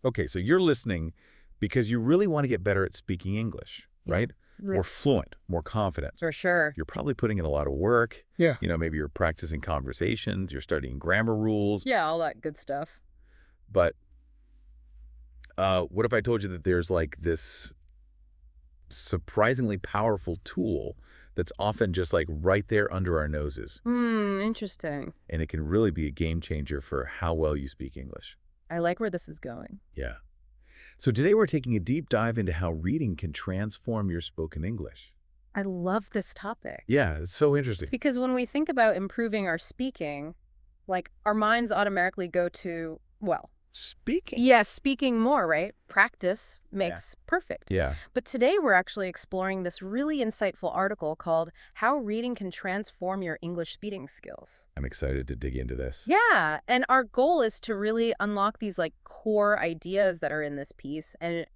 Okay, so you're listening because you really want to get better at speaking English, right? More fluent, more confident. For sure. You're probably putting in a lot of work. Yeah. Maybe you're practicing conversations, you're studying grammar rules. Yeah, all that good stuff. But what if I told you that there's like this surprisingly powerful tool that's often just like right there under our noses? Interesting. And it can really be a game changer for how well you speak English. I like where this is going. Yeah. So today we're taking a deep dive into how reading can transform your spoken English. I love this topic. Yeah, it's so interesting. Because when we think about improving our speaking, like our minds automatically go to, well, Speaking? yes, speaking more, right? Practice makes perfect. Yeah. But today we're actually exploring this really insightful article called How Reading Can Transform Your English Speaking Skills. I'm excited to dig into this. Yeah, and our goal is to really unlock these like core ideas that are in this piece and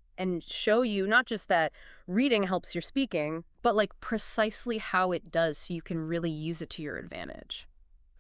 show you not just that reading helps your speaking, but like precisely how it does so you can really use it to your advantage.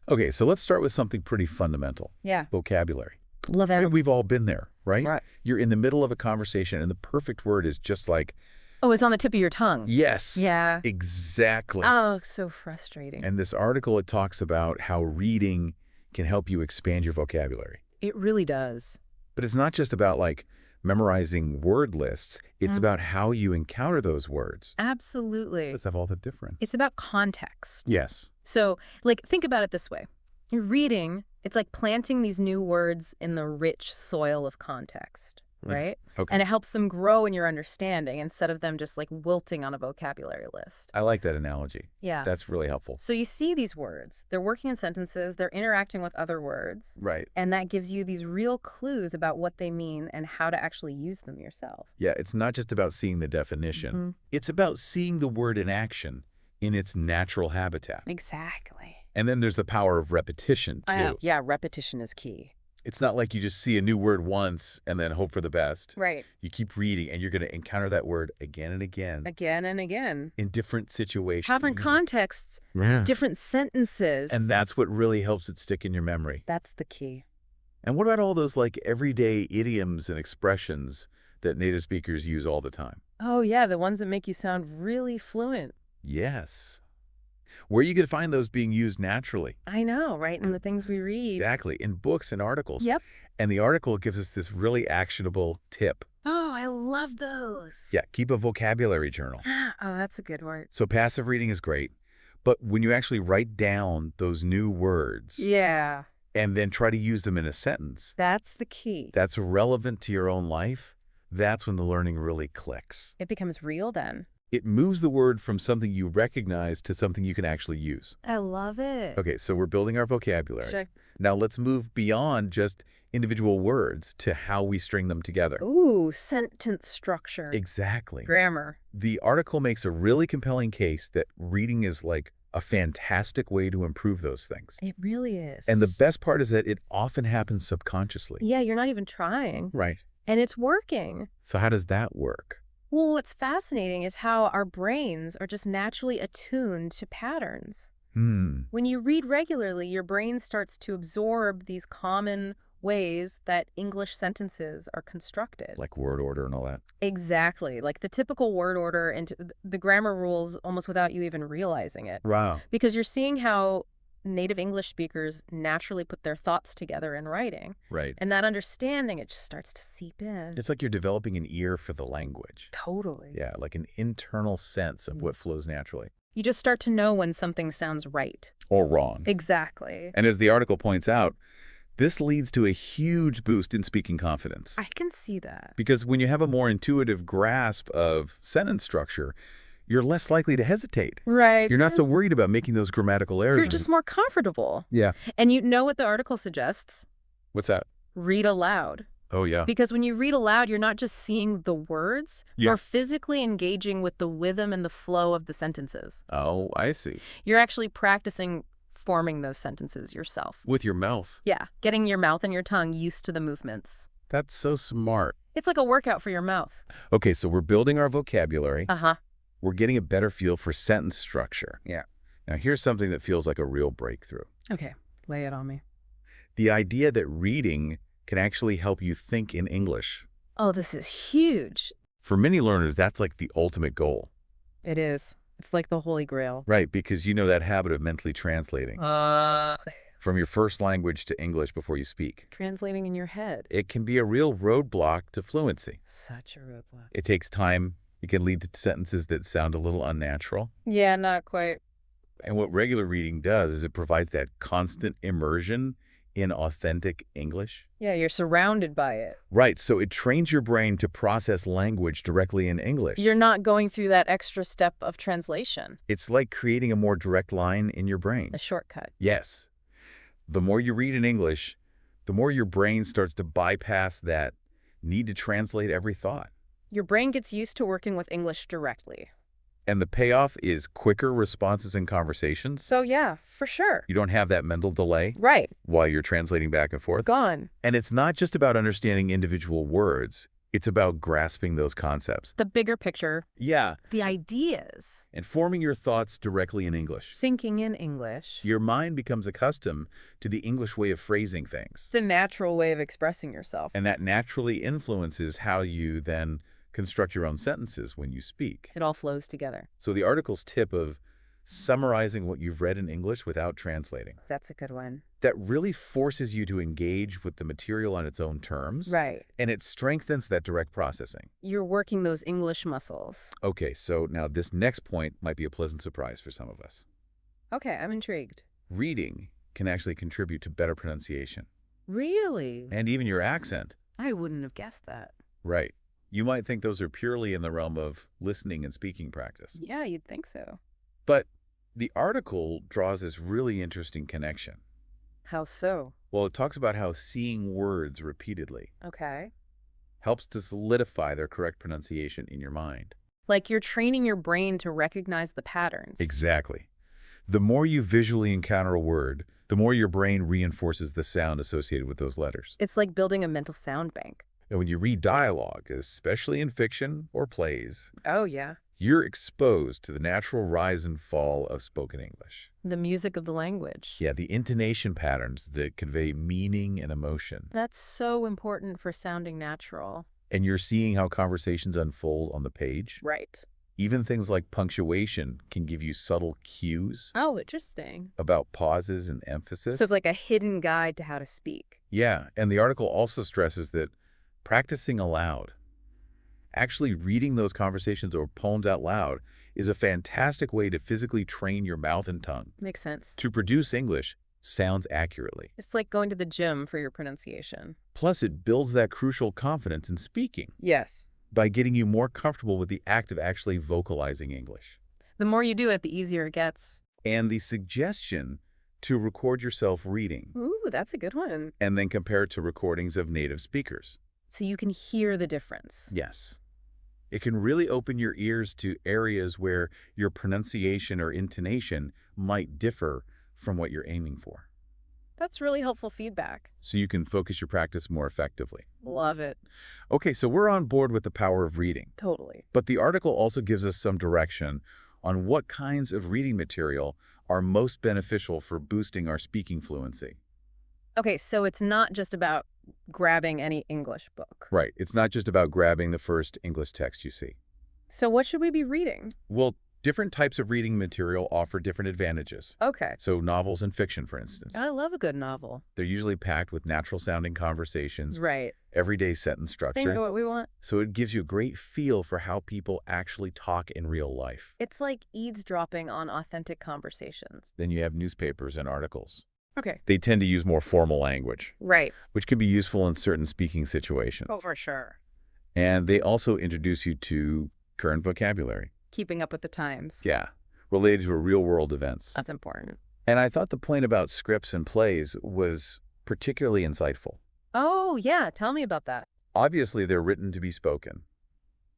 Okay, so let's start with something pretty fundamental. Yeah. Vocabulary. Love I it. mean, we've all been there, right? Right. You're in the middle of a conversation and the perfect word is just like, Oh, it's on the tip of your tongue. yes. Yeah. Exactly. Oh, so frustrating. And this article, it talks about how reading can help you expand your vocabulary. It really does. But it's not just about like memorizing word lists. It's about how you encounter those words. Absolutely. Let's have all the difference. It's about context. Yes. So, like, think about it this way. You're reading, it's like planting these new words in the rich soil of context, right? Okay. And it helps them grow in your understanding instead of them just like wilting on a vocabulary list. I like that analogy. Yeah. That's really helpful. So you see these words, they're working in sentences, they're interacting with other words, Right. and that gives you these real clues about what they mean and how to actually use them yourself. Yeah, it's not just about seeing the definition. It's about seeing the word in action in its natural habitat. Exactly. And then there's the power of repetition, too. Yeah, repetition is key. It's not like you just see a new word once and then hope for the best. Right. You keep reading and you're going to encounter that word again and again. Again and again. In different situations. Different contexts, different sentences. And that's what really helps it stick in your memory. That's the key. And what about all those like everyday idioms and expressions that native speakers use all the time? Oh, yeah, the ones that make you sound really fluent. Yes. Where you could find those being used naturally. I know, right? In the things we read. Exactly. In books and articles. Yep. And the article gives us this really actionable tip. Oh, I love those. Yeah, keep a vocabulary journal. Oh, that's a good word. So passive reading is great, but when you actually write down those new words Yeah. and then try to use them in a sentence That's the key. that's relevant to your own life, that's when the learning really clicks. It becomes real then. It moves the word from something you recognize to something you can actually use. I love it. Okay, so we're building our vocabulary. Sure. Now let's move beyond just individual words to how we string them together. Ooh, sentence structure. Exactly. Grammar. The article makes a really compelling case that reading is like a fantastic way to improve those things. It really is. And the best part is that it often happens subconsciously. Yeah, you're not even trying. Right. And it's working. So how does that work? Well, what's fascinating is how our brains are just naturally attuned to patterns. When you read regularly, your brain starts to absorb these common ways that English sentences are constructed. Like word order and all that? Exactly. Like the typical word order and the grammar rules almost without you even realizing it. Wow. Because you're seeing how native English speakers naturally put their thoughts together in writing. Right. And that understanding, it just starts to seep in. It's like you're developing an ear for the language. Totally. Yeah, like an internal sense of what flows naturally. You just start to know when something sounds right. Or wrong. Exactly. And as the article points out, this leads to a huge boost in speaking confidence. I can see that. Because when you have a more intuitive grasp of sentence structure, you're less likely to hesitate. Right. You're not so worried about making those grammatical errors. You're just more comfortable. Yeah. And you know what the article suggests? What's that? Read aloud. Oh, yeah. Because when you read aloud, you're not just seeing the words, you're physically engaging with the rhythm and the flow of the sentences. Oh, I see. You're actually practicing forming those sentences yourself. With your mouth. Yeah, getting your mouth and your tongue used to the movements. That's so smart. It's like a workout for your mouth. Okay, so we're building our vocabulary. Uh-huh. We're getting a better feel for sentence structure. Yeah. Now, here's something that feels like a real breakthrough. Okay, lay it on me. The idea that reading can actually help you think in English. Oh, this is huge. For many learners, that's like the ultimate goal. It is. It's like the Holy Grail. Right, because you know that habit of mentally translating Uh, from your first language to English before you speak. Translating in your head. It can be a real roadblock to fluency. Such a roadblock. It takes time. It can lead to sentences that sound a little unnatural. Yeah, not quite. And what regular reading does is it provides that constant immersion in authentic English. Yeah, you're surrounded by it. Right, so it trains your brain to process language directly in English. You're not going through that extra step of translation. It's like creating a more direct line in your brain. A shortcut. Yes. The more you read in English, the more your brain starts to bypass that need to translate every thought. Your brain gets used to working with English directly. And the payoff is quicker responses in conversations. So yeah, for sure. You don't have that mental delay Right. while you're translating back and forth. Gone. And it's not just about understanding individual words. It's about grasping those concepts. The bigger picture. Yeah. The ideas. And forming your thoughts directly in English. Thinking in English. Your mind becomes accustomed to the English way of phrasing things. The natural way of expressing yourself. And that naturally influences how you then construct your own sentences when you speak. It all flows together. So the article's tip of summarizing what you've read in English without translating, That's a good one. that really forces you to engage with the material on its own terms. Right. And it strengthens that direct processing. You're working those English muscles. Okay, so now this next point might be a pleasant surprise for some of us. Okay, I'm intrigued. Reading can actually contribute to better pronunciation Really? and even your accent. I wouldn't have guessed that. Right. You might think those are purely in the realm of listening and speaking practice. Yeah, you'd think so. But the article draws this really interesting connection. How so? Well, it talks about how seeing words repeatedly Okay. helps to solidify their correct pronunciation in your mind. Like you're training your brain to recognize the patterns. Exactly. The more you visually encounter a word, the more your brain reinforces the sound associated with those letters. It's like building a mental sound bank. And when you read dialogue, especially in fiction or plays, Oh, yeah. you're exposed to the natural rise and fall of spoken English. The music of the language. Yeah, the intonation patterns that convey meaning and emotion. That's so important for sounding natural. And you're seeing how conversations unfold on the page. Right. Even things like punctuation can give you subtle cues Oh, interesting. about pauses and emphasis. So it's like a hidden guide to how to speak. Yeah, and the article also stresses that practicing aloud, actually reading those conversations or poems out loud, is a fantastic way to physically train your mouth and tongue Makes sense. to produce English sounds accurately. It's like going to the gym for your pronunciation. Plus, it builds that crucial confidence in speaking Yes. by getting you more comfortable with the act of actually vocalizing English. The more you do it, the easier it gets. And the suggestion to record yourself reading Ooh, that's a good one. and then compare it to recordings of native speakers. So you can hear the difference. Yes. It can really open your ears to areas where your pronunciation or intonation might differ from what you're aiming for. That's really helpful feedback. So you can focus your practice more effectively. Love it. Okay, so we're on board with the power of reading. Totally. But the article also gives us some direction on what kinds of reading material are most beneficial for boosting our speaking fluency. Okay, so it's not just about grabbing any English book. Right. It's not just about grabbing the first English text you see. So what should we be reading? Well, different types of reading material offer different advantages. Okay. So novels and fiction, for instance. I love a good novel. They're usually packed with natural-sounding conversations, Right. everyday sentence Think structures. of what we want. So it gives you a great feel for how people actually talk in real life. It's like eavesdropping on authentic conversations. Then you have newspapers and articles. Okay. They tend to use more formal language, Right. which can be useful in certain speaking situations. Oh, for sure. And they also introduce you to current vocabulary. Keeping up with the times. Yeah, related to real-world events. That's important. And I thought the point about scripts and plays was particularly insightful. Oh, yeah. Tell me about that. Obviously, they're written to be spoken.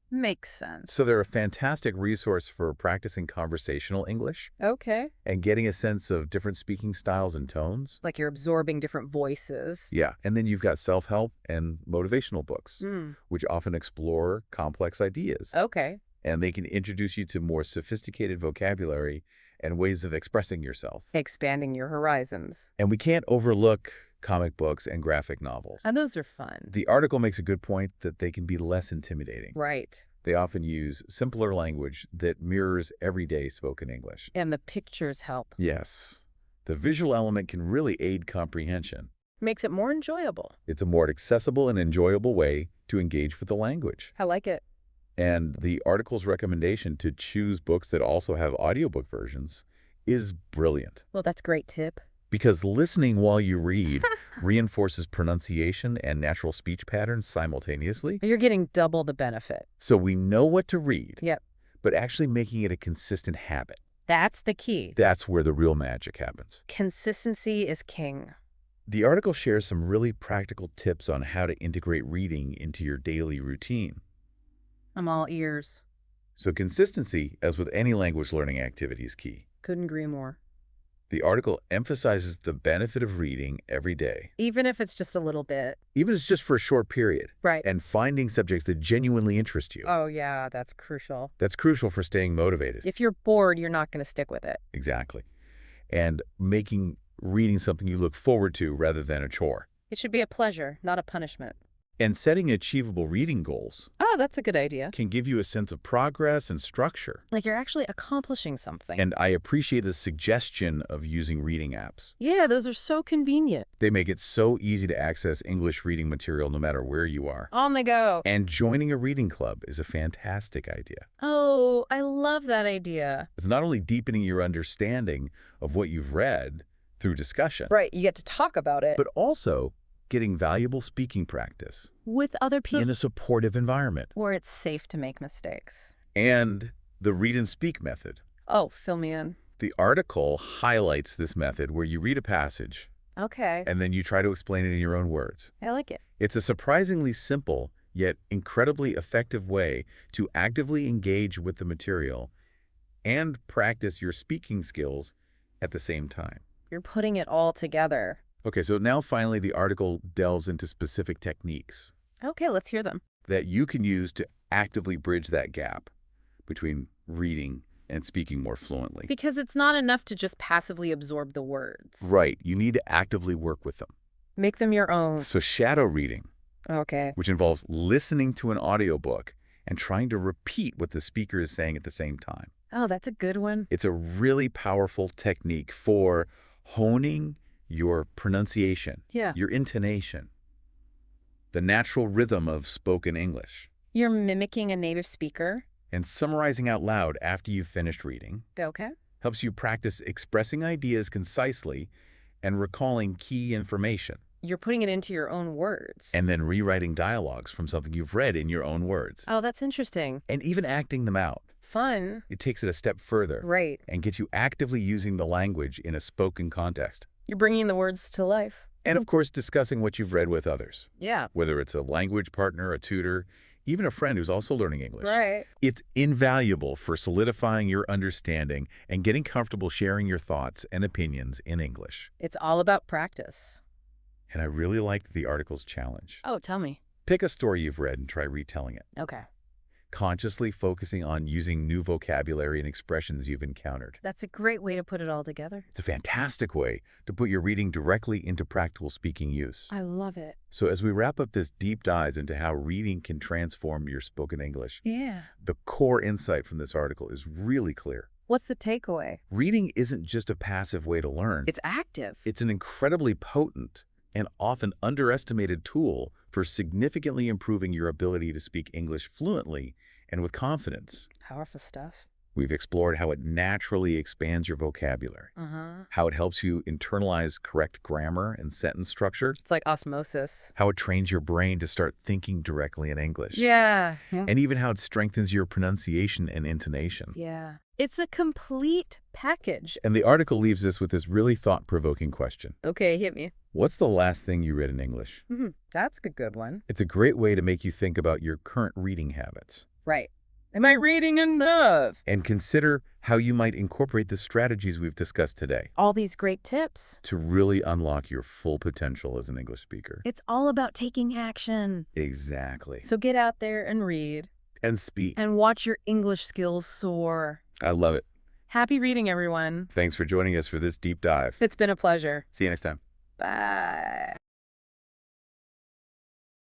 Makes sense. So they're a fantastic resource for practicing conversational English Okay. and getting a sense of different speaking styles and tones. Like you're absorbing different voices. Yeah, and then you've got self-help and motivational books, Mm. which often explore complex ideas. Okay. And they can introduce you to more sophisticated vocabulary and ways of expressing yourself. Expanding your horizons. And we can't overlook comic books, and graphic novels. And those are fun. The article makes a good point that they can be less intimidating. Right. They often use simpler language that mirrors everyday spoken English. And the pictures help. Yes, the visual element can really aid comprehension. Makes it more enjoyable. It's a more accessible and enjoyable way to engage with the language. I like it. And the article's recommendation to choose books that also have audiobook versions is brilliant. Well, that's a great tip. Because listening while you read reinforces pronunciation and natural speech patterns simultaneously. You're getting double the benefit. So we know what to read, Yep. but actually making it a consistent habit. That's the key. That's where the real magic happens. Consistency is king. The article shares some really practical tips on how to integrate reading into your daily routine. I'm all ears. So consistency, as with any language learning activity, is key. Couldn't agree more. The article emphasizes the benefit of reading every day, Even if it's just a little bit. even if it's just for a short period, Right. and finding subjects that genuinely interest you. Oh, yeah, that's crucial. That's crucial for staying motivated. If you're bored, you're not going to stick with it. Exactly. And making reading something you look forward to rather than a chore. It should be a pleasure, not a punishment. And setting achievable reading goals Oh, that's a good idea. can give you a sense of progress and structure. Like you're actually accomplishing something. And I appreciate the suggestion of using reading apps. Yeah, those are so convenient. They make it so easy to access English reading material no matter where you are. On the go. And joining a reading club is a fantastic idea. Oh, I love that idea. It's not only deepening your understanding of what you've read through discussion, Right, you get to talk about it. but also getting valuable speaking practice With other people. in a supportive environment. Where it's safe to make mistakes. And the read and speak method. Oh, fill me in. The article highlights this method where you read a passage Okay. and then you try to explain it in your own words. I like it. It's a surprisingly simple yet incredibly effective way to actively engage with the material and practice your speaking skills at the same time. You're putting it all together. Okay, so now finally the article delves into specific techniques Okay, let's hear them. that you can use to actively bridge that gap between reading and speaking more fluently. Because it's not enough to just passively absorb the words. Right, you need to actively work with them. Make them your own. So shadow reading, Okay. which involves listening to an audiobook and trying to repeat what the speaker is saying at the same time. Oh, that's a good one. It's a really powerful technique for honing your pronunciation, Yeah. your intonation, the natural rhythm of spoken English, You're mimicking a native speaker. and summarizing out loud after you've finished reading Okay. helps you practice expressing ideas concisely and recalling key information, You're putting it into your own words. and then rewriting dialogues from something you've read in your own words, Oh, that's interesting. and even acting them out. Fun. It takes it a step further Right. and gets you actively using the language in a spoken context. You're bringing the words to life. And of course, discussing what you've read with others, Yeah. whether it's a language partner, a tutor, even a friend who's also learning English. Right. It's invaluable for solidifying your understanding and getting comfortable sharing your thoughts and opinions in English. It's all about practice. And I really liked the article's challenge. Oh, tell me. Pick a story you've read and try retelling it, Okay. consciously focusing on using new vocabulary and expressions you've encountered. That's a great way to put it all together. It's a fantastic way to put your reading directly into practical speaking use. I love it. So as we wrap up this deep dive into how reading can transform your spoken English, Yeah. the core insight from this article is really clear. What's the takeaway? Reading isn't just a passive way to learn. It's active. It's an incredibly potent and often underestimated tool for significantly improving your ability to speak English fluently and with confidence. Powerful stuff. We've explored how it naturally expands your vocabulary, how it helps you internalize correct grammar and sentence structure, It's like osmosis. how it trains your brain to start thinking directly in English, Yeah. and even how it strengthens your pronunciation and intonation. Yeah. It's a complete package. And the article leaves us with this really thought-provoking question. Okay, hit me. What's the last thing you read in English? That's a good one. It's a great way to make you think about your current reading habits Right. Am I reading enough? and consider how you might incorporate the strategies we've discussed today All these great tips. to really unlock your full potential as an English speaker. It's all about taking action. Exactly. So get out there and read And speak. and watch your English skills soar. I love it. Happy reading, everyone. Thanks for joining us for this deep dive. It's been a pleasure. See you next time. Bye.